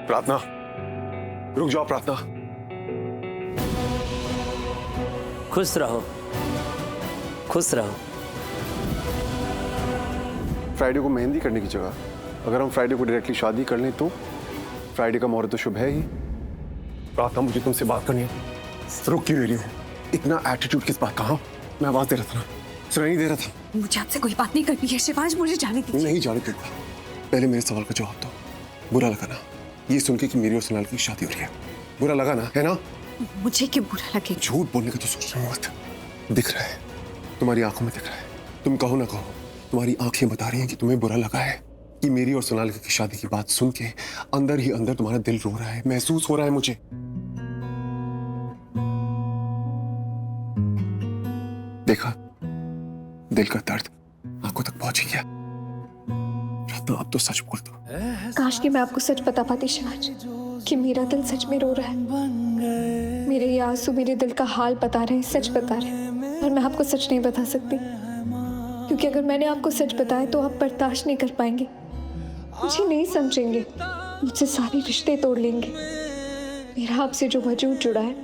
प्रार्थना, रुक जाओ प्रार्थना। खुश रहो, खुश रहो। फ्राइडे को मेहंदी करने की जगह अगर हम फ्राइडे को डायरेक्टली शादी कर लें तो फ्राइडे का मुहूर्त तो शुभ है ही। प्रार्थना, मुझे तुमसे बात करनी है। रुक क्यों रही हो? इतना एटीट्यूड किस बात का? मैं आवाज दे रहा था ना, सुनाई नहीं दे रहा था। मुझे आपसे कोई बात नहीं करनी है शिवाज, मुझे जाने दीजिए। नहीं जाने दूंगा। पहले मेरे सवाल का जवाब दो। बुरा लगा ना ये सुन के कि मेरी और सोनाल की शादी हो रही है? बुरा लगा ना, है ना? मुझे क्यों बुरा लगे? झूठ बोलने का तो सोच रहा हूँ मत। दिख रहा है, तुम्हारी आंखों में दिख रहा है। तुम कहो ना कहो, तुम्हारी आंखें बता रही हैं कि तुम्हें बुरा लगा है कि मेरी और सोनालिका की शादी की बात सुन के अंदर ही अंदर तुम्हारा दिल रो रहा है, महसूस हो रहा है मुझे। देखा, दिल का दर्द आंखों तक पहुंच ही गया। प्रार्थना, अब तो सच बोल दो। काश कि मैं आपको सच बता पाती शिवाज कि मेरा दिल सच में रो रहा है। मेरे ये आंसू मेरे दिल का हाल बता रहे हैं, सच बता रहे हैं। पर मैं आपको सच नहीं बता सकती, क्योंकि अगर मैंने आपको सच बताया तो आप बर्दाश्त नहीं कर पाएंगे, मुझे नहीं समझेंगे, मुझसे सारे रिश्ते तोड़ लेंगे। मेरा आपसे जो वजूद जुड़ा है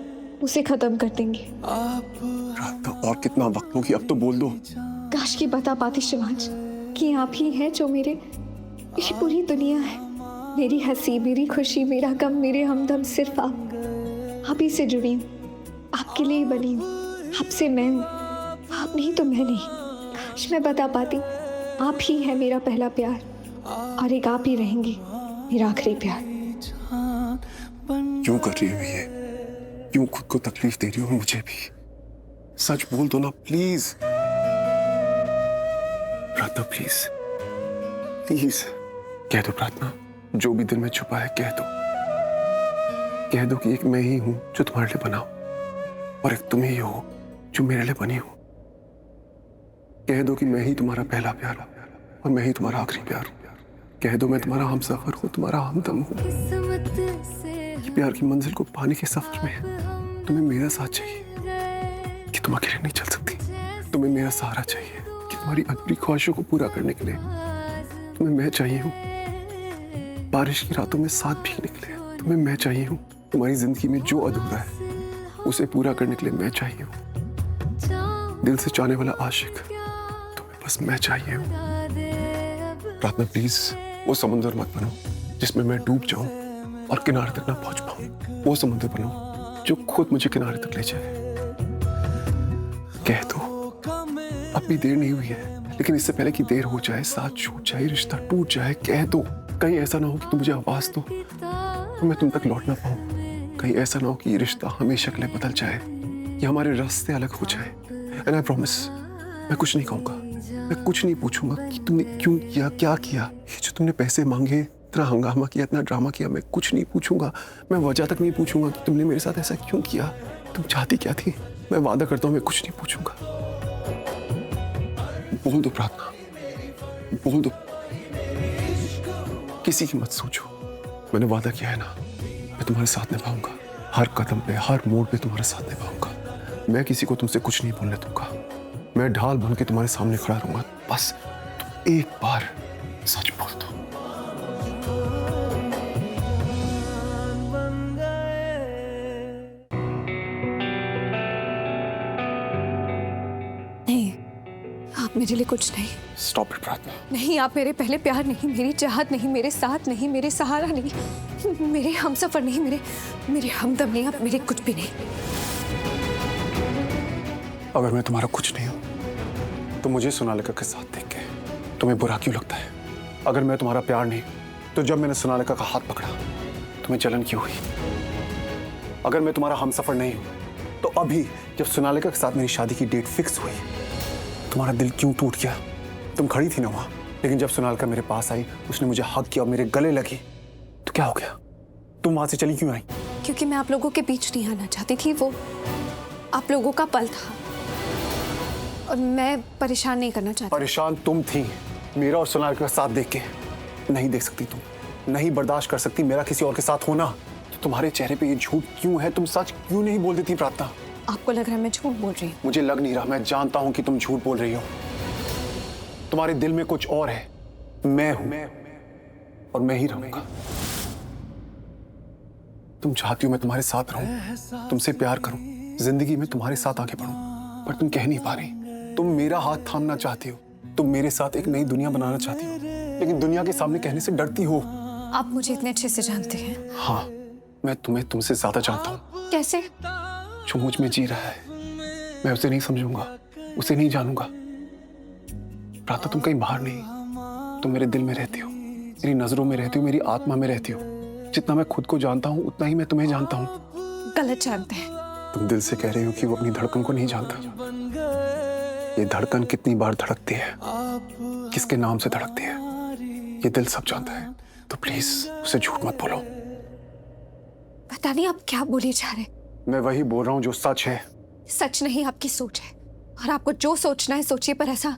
उसे खत्म कर देंगे। प्रार्थना, और कितना वक्त होगी? अब तो बोल दो। काश की बता पाती शिवाज कि आप ही हैं जो मेरी पूरी दुनिया है। मेरी हंसी, मेरी खुशी, मेरा गम, मेरे हमदम सिर्फ आप ही से जुड़ी हूँ, आपके लिए बनी हूँ, आपसे मैं हूँ, आप नहीं तो मैं नहीं। काश मैं बता पाती, आप ही है मेरा पहला प्यार और एक आप ही रहेंगे मेरा आखिरी प्यार। क्यों कर रही हो ये? क्यों खुद को तकलीफ दे रही हो? मुझे भी सच बोल दो ना प्लीज। प्रार्थना प्लीज, प्लीज कह दो। प्रार्थना, जो भी दिल में छुपा है कह दो। कह दो कि एक मैं ही हूं जो तुम्हारे लिए बना हूं और एक तुम ही हो जो मेरे लिए बनी हो। कह दो कि मैं ही तुम्हारा पहला प्यार हूं और मैं ही तुम्हारा आखिरी प्यार हूं। कह दो मैं तुम्हारा हमसफर हूं, तुम्हारा हमदम हूं। ये प्यार की मंजिल को पाने के सफर में तुम्हें मेरा साथ चाहिए कि तुम अकेले नहीं चल सकती। तुम्हें मेरा सहारा चाहिए कि तुम्हारी अधूरी ख्वाहिशों को पूरा करने के लिए तुम्हें मैं चाहिए हूँ। बारिश की रातों में साथ भीगने के लिए तुम्हें मैं चाहिए हूँ। तुम्हारी जिंदगी में जो अधूरा है उसे पूरा करने के लिए मैं चाहिए हूँ। दिल से चाहने वाला आशिक तुम्हें बस मैं चाहिए हूँ। प्रार्थना प्लीज, वो समुंदर मत बनो जिसमें मैं डूब जाऊं और किनारे तक ना पहुंच पाऊं। वो समुंदर बनो जो खुद मुझे किनारे तक ले जाए। कह दो, अब भी देर नहीं हुई है, लेकिन इससे पहले कि देर हो जाए, साथ छूट जाए, रिश्ता टूट जाए, कह दो। कहीं ऐसा ना हो कि तुम मुझे आवाज दो और मैं तुम तक लौट ना पाऊं। कहीं ऐसा ना हो कि ये रिश्ता हमेशा के लिए बदल जाए या हमारे रास्ते अलग हो जाए। एंड आई प्रॉमिस, मैं कुछ नहीं कहूंगा, मैं कुछ नहीं पूछूंगा कि तुमने क्यों किया, क्या किया। ये जो तुमने पैसे मांगे, इतना हंगामा किया, इतना ड्रामा किया, मैं कुछ नहीं पूछूंगा। मैं वजह तक नहीं पूछूंगा कि तुमने मेरे साथ ऐसा क्यों किया, तुम चाहती क्या थी। मैं वादा करता हूं मैं कुछ नहीं पूछूंगा। बोल दो प्रार्थना, बोल दो। किसी की मत सोचो, मैंने वादा किया है ना, मैं तुम्हारे साथ निभाऊंगा। हर कदम पे, हर मोड़ पे तुम्हारे साथ निभाऊंगा। मैं किसी को तुमसे कुछ नहीं बोलने दूंगा। मैं ढाल बन के तुम्हारे सामने खड़ा रहूंगा। बस तुम एक बार सच बोल दो। नहीं, आप मेरे लिए कुछ नहीं। स्टॉप इट प्रार्थना। नहीं, आप मेरे पहले प्यार नहीं, मेरी चाहत नहीं, मेरे साथ नहीं, मेरे सहारा नहीं, मेरे हमसफर नहीं, मेरे हमदम नहीं, आप मेरे कुछ भी नहीं। अगर मैं तुम्हारा कुछ नहीं हूं तो मुझे सोनालिका के साथ देख के तुम्हें बुरा क्यों लगता है? अगर मैं तुम्हारा प्यार नहीं तो जब मैंने सोनालिका का हाथ पकड़ा तुम्हें जलन क्यों हुई? अगर मैं तुम्हारा हमसफर नहीं हूं तो अभी जब सोनालिका के साथ मेरी शादी की डेट फिक्स हुई तुम्हारा दिल क्यों टूट गया? तुम खड़ी थी ना वहां, लेकिन जब सोनालिका मेरे पास आई, उसने मुझे हक किया और मेरे गले लगी, तो क्या हो गया? तुम वहां से चली क्यों आई? क्योंकि मैं आप लोगों के बीच नहीं आना चाहती थी। वो आप लोगों का पल था और मैं परेशान नहीं करना चाहती। परेशान तुम थी मेरा और सोनालिका का साथ देख के। नहीं देख सकती तुम, नहीं बर्दाश्त कर सकती मेरा किसी और के साथ होना। तो तुम्हारे चेहरे पे ये झूठ क्यों है? तुम सच क्यों नहीं बोल देती प्रार्थना? आपको लग रहा है मैं झूठ बोल रही हूँ? मुझे लग नहीं रहा, मैं जानता हूं कि तुम झूठ बोल रही हो। तुम्हारे दिल में कुछ और है। मैं हूं और मैं ही रहूंगा। तुम चाहती हो मैं तुम्हारे साथ रहूं, तुमसे प्यार करूं, जिंदगी में तुम्हारे साथ आगे बढ़ूं, पर तुम कह नहीं पा रही। तुम मेरा हाथ थामना चाहती हो, तुम मेरे साथ एक नई दुनिया बनाना चाहती हो, लेकिन दुनिया के सामने कहने से डरती हो। आप मुझे इतने अच्छे से जानते हैं। हाँ, मैं तुम्हें तुमसे ज्यादा जानता हूँ। कैसे? जो मुझ में जी रहा है मैं उसे नहीं समझूंगा, उसे नहीं जानूंगा। प्रार्थना, तुम कहीं बाहर नहीं, तुम मेरे दिल में रहती हो, मेरी नजरों में रहती हो, मेरी आत्मा में रहती हो। जितना मैं खुद को जानता हूँ उतना ही मैं तुम्हें जानता हूँ। गलत जानते हैं। तुम दिल से कह रही हो कि वो अपनी धड़कन को नहीं जानता। ये धड़कन कितनी बार धड़कती है, किसके नाम से धड़कती है, ये दिल सब जानता है। तो प्लीज उसे झूठ मत बोलो। पता नहीं आप क्या बोले जा रहे। मैं वही बोल रहा हूँ जो सच है। सच नहीं, आपकी सोच है, और आपको जो सोचना है सोचिए, पर ऐसा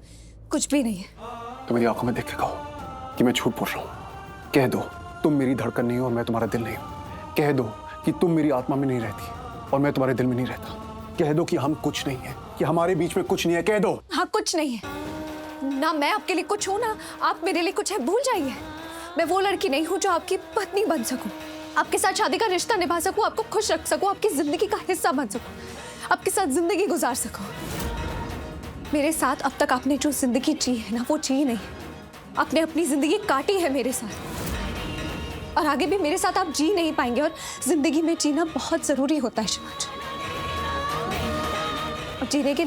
कुछ भी नहीं है। तो मेरी आंखों में देख के कहो कि मैं झूठ बोल रहा हूँ। कह दो तुम मेरी धड़कन नहीं हो और मैं तुम्हारा दिल नहीं हूँ। कह दो कि तुम मेरी आत्मा में नहीं रहती और मैं तुम्हारे दिल में नहीं रहता। कह दो कि हम कुछ नहीं है, कि हमारे बीच में कुछ नहीं है। कह दो। हाँ, कुछ नहीं है ना। मैं आपके लिए कुछ हूँ ना आप मेरे लिए कुछ है। भूल जाइए, मैं वो लड़की नहीं हूँ जो आपकी पत्नी बन सकूं, आपके साथ शादी का रिश्ता निभा सकूं, आपको खुश रख सकूं, आपकी जिंदगी का हिस्सा बन सकूं, आपके साथ जिंदगी गुजार सकूं। मेरे साथ अब तक आपने जो जिंदगी जी है ना, वो जी नहीं। आपने अपनी जिंदगी काटी है मेरे साथ, और आगे भी मेरे साथ आप जी नहीं पाएंगे। और जिंदगी में जीना बहुत जरूरी होता है शिवांश। और जीने के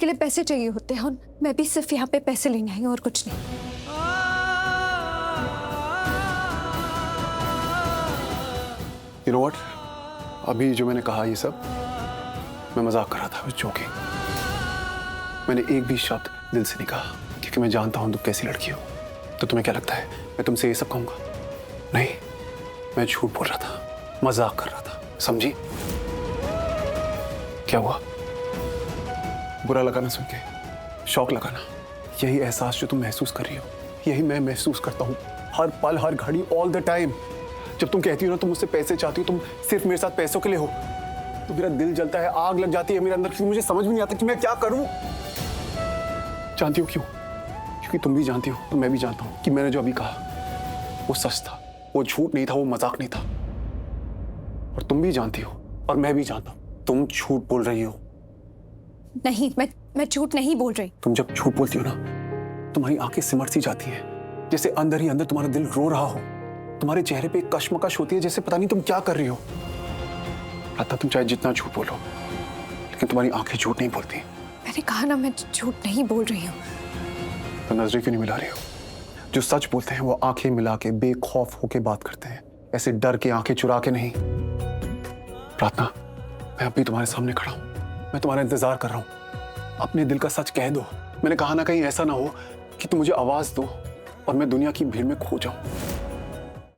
लिए पैसे चाहिए होते हैं, और मैं भी सिर्फ यहाँ पे पैसे लेने आई हूँ और कुछ नहीं। You know what? अभी जो मैंने कहा ये सब मैं मजाक कर रहा था, जोकिंग। मैंने एक भी शब्द दिल से नहीं कहा, क्योंकि मैं जानता हूं तुम कैसी लड़की हो। तो तुम्हें क्या लगता है मैं तुमसे ये सब कहूंगा? नहीं, मैं झूठ बोल रहा था, मजाक कर रहा था, समझी? क्या हुआ? बुरा लगा ना सुन के? शौक लगा ना? यही एहसास जो तुम महसूस कर रही हो, यही मैं महसूस करता हूँ हर पल, हर घड़ी, ऑल द टाइम। जब तुम कहती हो ना तुम मुझसे पैसे चाहती हो, तुम सिर्फ मेरे साथ पैसों के लिए हो, तो मेरा दिल जलता है, आग लग जाती है मेरे अंदर, मुझे समझ में नहीं आता कि मैं क्या करूं। जानती हो क्यों? क्योंकि तुम भी जानती हो और मैं भी जानता हूं कि मैंने जो अभी कहा वो सच था, वो झूठ नहीं था, वो मजाक नहीं था। और तुम भी जानती हो और मैं भी जानता हूं तुम झूठ बोल रही हो। नहीं, मैं झूठ नहीं बोल रही। तुम जब झूठ बोलती हो ना, तुम्हारी आंखें सिमट सी जाती हैं, जैसे अंदर ही अंदर तुम्हारा दिल रो रहा हो। तुम्हारे चेहरे पे एक कश्मकश होती है, जैसे पता नहीं तुम क्या कर रही हो। प्रार्थना, तुम चाहे जितना झूठ बोलो, लेकिन तुम्हारी आंखें झूठ नहीं बोलती। मैंने कहा ना मैं झूठ नहीं बोल रही हूँ। तो नजरें क्यों नहीं मिला रही हो? जो सच बोलते हैं वो आंखें मिला के, बेखौफ होके बात करते हैं, ऐसे डर के, आंखें चुरा के नहीं। प्रार्थना, मैं अभी तुम्हारे सामने खड़ा हूं, मैं तुम्हारा इंतजार कर रहा हूं। अपने दिल का सच कह दो। मैंने कहा ना, कहीं ऐसा ना हो कि तुम मुझे आवाज दो और मैं दुनिया की भीड़ में खो जाऊं।